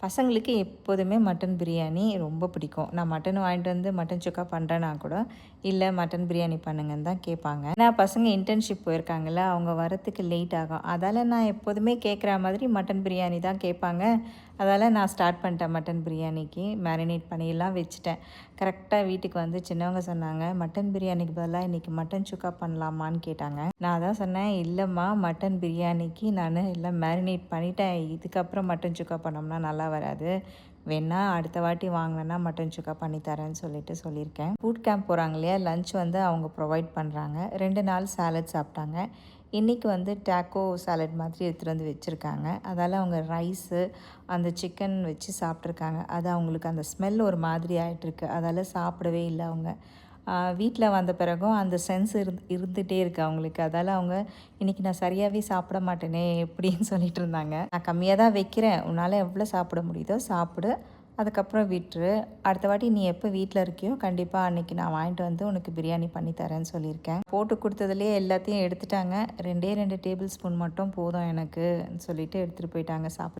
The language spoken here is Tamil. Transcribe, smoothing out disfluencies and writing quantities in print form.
பசங்களுக்கு எப்போதுமே மட்டன் பிரியாணி ரொம்ப பிடிக்கும். நான் மட்டன் வாங்கிட்டு வந்து மட்டன் சுக்கா பண்ணுறேன்னா கூட, இல்ல மட்டன் பிரியாணி பண்ணுங்கன்னு தான் கேட்பாங்க. நான் பசங்க இன்டர்ன்ஷிப் போயிருக்காங்கல்ல, அவங்க வரத்துக்கு லேட் ஆகும். அதால நான் எப்போதுமே கேட்குற மாதிரி மட்டன் பிரியாணி தான் கேட்பாங்க. அதால நான் ஸ்டார்ட் பண்ணிட்டேன் மட்டன் பிரியாணிக்கு. மேரினேட் பண்ணிலாம் வச்சுட்டேன். கரெக்டாக வீட்டுக்கு வந்து சின்னவங்க சொன்னாங்க, "மட்டன் பிரியாணிக்கு பதிலா இன்றைக்கி மட்டன் சுக்கா பண்ணலாமான்னு?" கேட்டாங்க. நான் அதான் சொன்னேன், "இல்லைம்மா, மட்டன் பிரியாணிக்கு நான் எல்லாம் மேரினேட் பண்ணிட்டேன். இதுக்கப்புறம் மட்டன் சுக்கா பண்ணோம்னா நல்லா வராது. வேணா அடுத்த வாட்டி வாங்கினேன்னா மட்டன் சுக்கா பண்ணி தரேன்னு சொல்லியிருக்கேன்." பூட் கேம்ப் போகிறாங்க இல்லையா, லஞ்ச் வந்து அவங்க ப்ரொவைட் பண்ணுறாங்க. 2 நாள் சாலட் சாப்பிட்டாங்க. இன்றைக்கி வந்து டேக்கோ சாலட் மாதிரி எடுத்துகிட்டு வந்து வச்சுருக்காங்க. அதால் அவங்க ரைஸு அந்த சிக்கன் வச்சு சாப்பிட்ருக்காங்க. அது அவங்களுக்கு அந்த ஸ்மெல் ஒரு மாதிரி ஆகிட்டுருக்கு. அதால் சாப்பிடவே இல்லை அவங்க. வீட்டில் வந்த பிறகும் அந்த சென்ஸ் இருந்துகிட்டே இருக்குது அவங்களுக்கு. அதால் அவங்க இன்றைக்கி நான் சரியாகவே சாப்பிட மாட்டேனே எப்படின்னு சொல்லிட்டு இருந்தாங்க. நான் கம்மியாக தான் வைக்கிறேன், உன்னால் எவ்வளோ சாப்பிட முடியுதோ சாப்பிடு, அதுக்கப்புறம் விட்டுரு. அடுத்த வாட்டி நீ எப்போ வீட்டில் இருக்கியோ கண்டிப்பாக அன்றைக்கி நான் வாங்கிட்டு வந்து உனக்கு பிரியாணி பண்ணி தரேன்னு சொல்லியிருக்கேன். போட்டு கொடுத்ததுலேயே எல்லாத்தையும் எடுத்துட்டாங்க. 2 டேபிள் ஸ்பூன் மட்டும் போதும் எனக்குன்னு சொல்லிட்டு எடுத்துகிட்டு போயிட்டாங்க சாப்பிட.